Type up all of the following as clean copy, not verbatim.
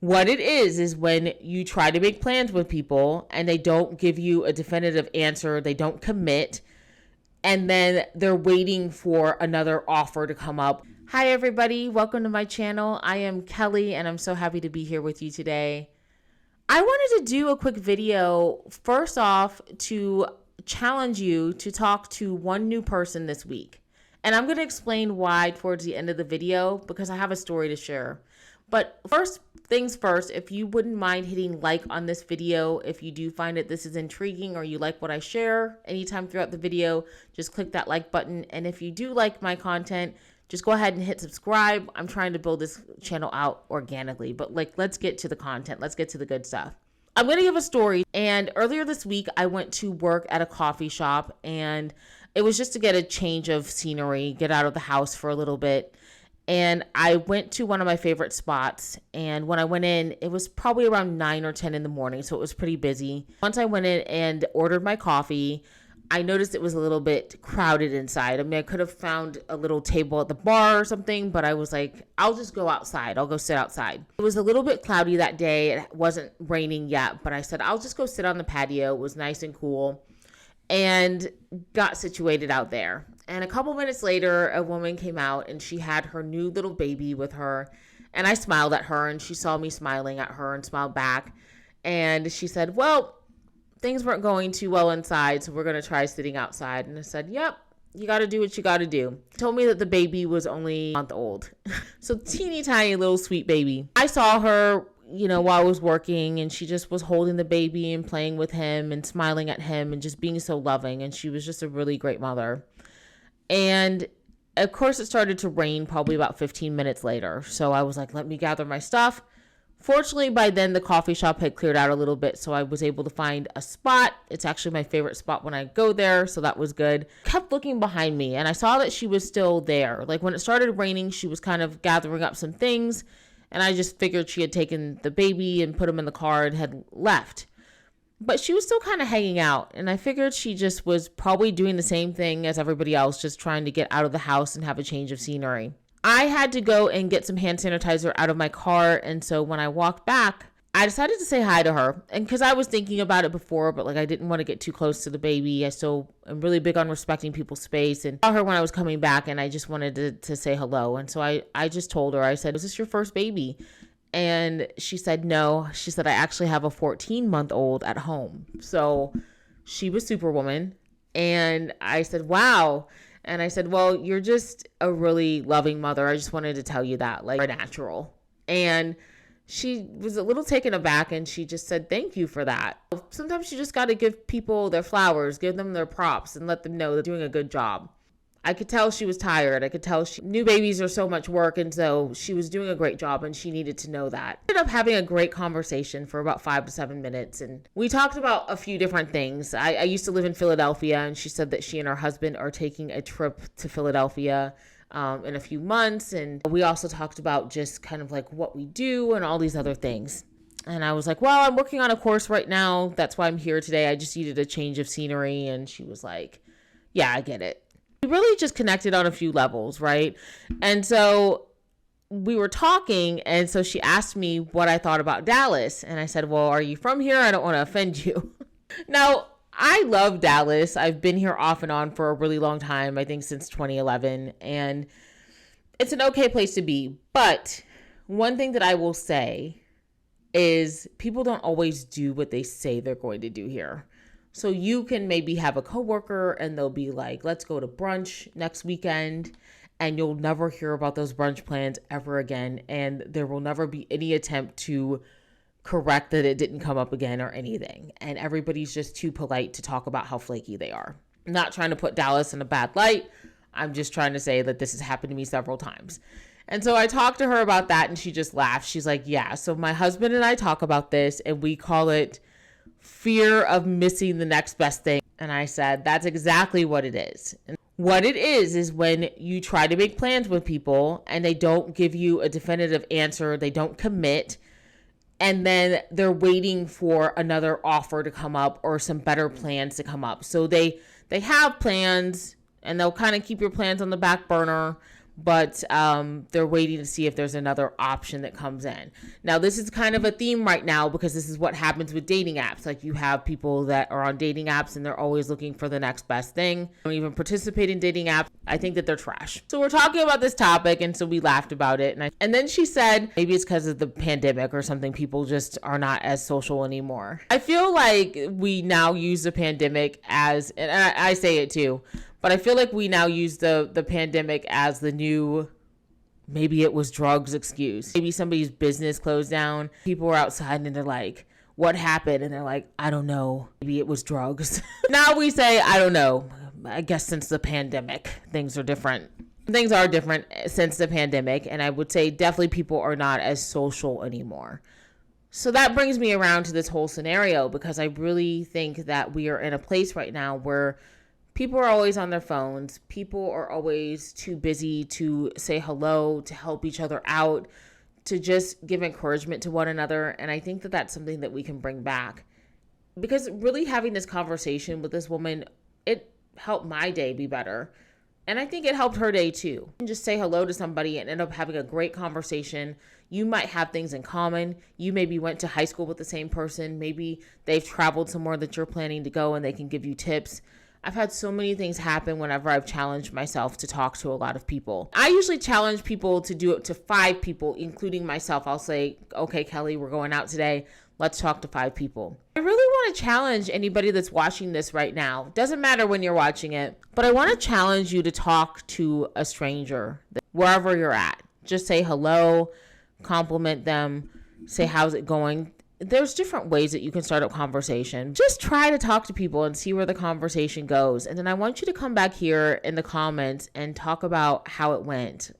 What it is when you try to make plans with people and they don't give you a definitive answer, they don't commit, and then they're waiting for another offer to come up. Hi, everybody. Welcome to my channel. I am Kelly, and I'm so happy to be here with you today. I wanted to do a quick video, first off, to challenge you to talk to one new person this week. And I'm going to explain why towards the end of the video, because I have a story to share. But first things first, if you wouldn't mind hitting like on this video, if you do find that this is intriguing or you like what I share anytime throughout the video, just click that like button. And if you do like my content, just go ahead and hit subscribe. I'm trying to build this channel out organically, but let's get to the content. Let's get to the good stuff. I'm going to give a story. And earlier this week, I went to work at a coffee shop, and it was just to get a change of scenery, get out of the house for a little bit. And I went to one of my favorite spots. And when I went in, it was probably around 9 or 10 in the morning. So it was pretty busy. Once I went in and ordered my coffee, I noticed it was a little bit crowded inside. I mean, I could have found a little table at the bar or something, but I was like, I'll just go outside. I'll go sit outside. It was a little bit cloudy that day. It wasn't raining yet, but I said, I'll just go sit on the patio. It was nice and cool, and got situated out there. And a couple minutes later, a woman came out and she had her new little baby with her. And I smiled at her, and she saw me smiling at her and smiled back. And she said, well, things weren't going too well inside, so we're going to try sitting outside. And I said, yep, you got to do what you got to do. Told me that the baby was only a month old. So teeny tiny little sweet baby. I saw her, while I was working, and she just was holding the baby and playing with him and smiling at him and just being so loving. And she was just a really great mother. And of course it started to rain probably about 15 minutes later. So I was like, let me gather my stuff. Fortunately, by then the coffee shop had cleared out a little bit, so I was able to find a spot. It's actually my favorite spot when I go there, so that was good. Kept looking behind me, and I saw that she was still there. Like when it started raining, she was kind of gathering up some things, and I just figured she had taken the baby and put him in the car and had left. But she was still kind of hanging out, and I figured she just was probably doing the same thing as everybody else, just trying to get out of the house and have a change of scenery. I had to go and get some hand sanitizer out of my car, and so when I walked back, I decided to say hi to her. And because I was thinking about it before, but I didn't want to get too close to the baby. I still am really big on respecting people's space, and saw her when I was coming back, and I just wanted to say hello. And so I just told her, I said, is this your first baby? And she said, no. She said, I actually have a 14-month-old at home. So she was Superwoman. And I said, wow. And I said, well, you're just a really loving mother. I just wanted to tell you that, you're natural. And she was a little taken aback, and she just said, thank you for that. Sometimes you just got to give people their flowers, give them their props, and let them know they're doing a good job. I could tell she was tired. I could tell new babies are so much work, and so she was doing a great job, and she needed to know that. Ended up having a great conversation for about 5 to 7 minutes, and we talked about a few different things. I used to live in Philadelphia, and she said that she and her husband are taking a trip to Philadelphia in a few months, and we also talked about just kind of what we do and all these other things. And I was like, well, I'm working on a course right now. That's why I'm here today. I just needed a change of scenery. And she was like, yeah, I get it. We really just connected on a few levels, right? And so we were talking, and so she asked me what I thought about Dallas. And I said, well, are you from here? I don't want to offend you. Now, I love Dallas. I've been here off and on for a really long time, I think since 2011. And it's an okay place to be. But one thing that I will say is people don't always do what they say they're going to do here. So you can maybe have a coworker and they'll be like, let's go to brunch next weekend. And you'll never hear about those brunch plans ever again. And there will never be any attempt to correct that it didn't come up again or anything. And everybody's just too polite to talk about how flaky they are. I'm not trying to put Dallas in a bad light. I'm just trying to say that this has happened to me several times. And so I talked to her about that, and she just laughed. She's like, yeah, so my husband and I talk about this, and we call it fear of missing the next best thing. And I said, that's exactly what it is. And what it is when you try to make plans with people and they don't give you a definitive answer, they don't commit, and then they're waiting for another offer to come up or some better plans to come up. So they have plans, and they'll kind of keep your plans on the back burner, but they're waiting to see if there's another option that comes in. Now, this is kind of a theme right now because this is what happens with dating apps. Like, you have people that are on dating apps and they're always looking for the next best thing. Don't even participate in dating apps. I think that they're trash. So we're talking about this topic, and so we laughed about it. And then she said, maybe it's because of the pandemic or something, people just are not as social anymore. I feel like we now use the pandemic as, and I say it too, but I feel like we now use the pandemic as the new, maybe it was drugs excuse. Maybe somebody's business closed down. People were outside and they're like, what happened? And they're like, I don't know. Maybe it was drugs. Now we say, I don't know. I guess since the pandemic, things are different. Things are different since the pandemic. And I would say definitely people are not as social anymore. So that brings me around to this whole scenario, because I really think that we are in a place right now where people are always on their phones. People are always too busy to say hello, to help each other out, to just give encouragement to one another. And I think that that's something that we can bring back, because really having this conversation with this woman, it helped my day be better. And I think it helped her day too. Just say hello to somebody and end up having a great conversation. You might have things in common. You maybe went to high school with the same person. Maybe they've traveled somewhere that you're planning to go and they can give you tips. I've had so many things happen whenever I've challenged myself to talk to a lot of people. I usually challenge people to do it to 5 people, including myself. I'll say, okay, Kelly, we're going out today. Let's talk to 5 people. I really want to challenge anybody that's watching this right now. Doesn't matter when you're watching it, but I want to challenge you to talk to a stranger wherever you're at. Just say hello, compliment them, say, how's it going? There's different ways that you can start a conversation. Just try to talk to people and see where the conversation goes. And then I want you to come back here in the comments and talk about how it went.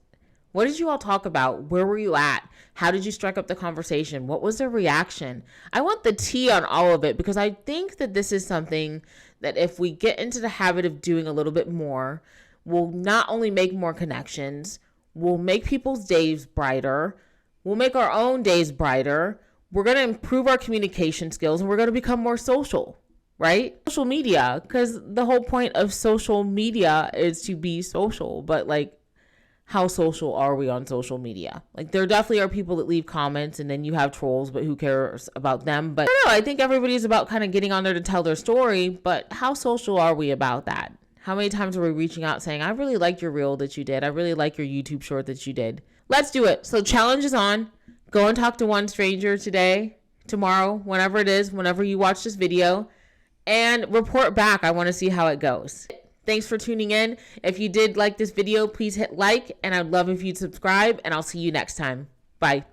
What did you all talk about? Where were you at? How did you strike up the conversation? What was their reaction? I want the tea on all of it, because I think that this is something that if we get into the habit of doing a little bit more, we'll not only make more connections, we'll make people's days brighter, we'll make our own days brighter, we're going to improve our communication skills, and we're going to become more social, right? Social media, because the whole point of social media is to be social, but like, how social are we on social media? Like, there definitely are people that leave comments and then you have trolls, but who cares about them? But I don't know, I think everybody's about kind of getting on there to tell their story, but how social are we about that? How many times are we reaching out saying, I really liked your reel that you did. I really like your YouTube short that you did. Let's do it. So challenge is on. Go and talk to one stranger today, tomorrow, whenever it is, whenever you watch this video, and report back. I want to see how it goes. Thanks for tuning in. If you did like this video, please hit like, and I'd love if you'd subscribe, and I'll see you next time. Bye.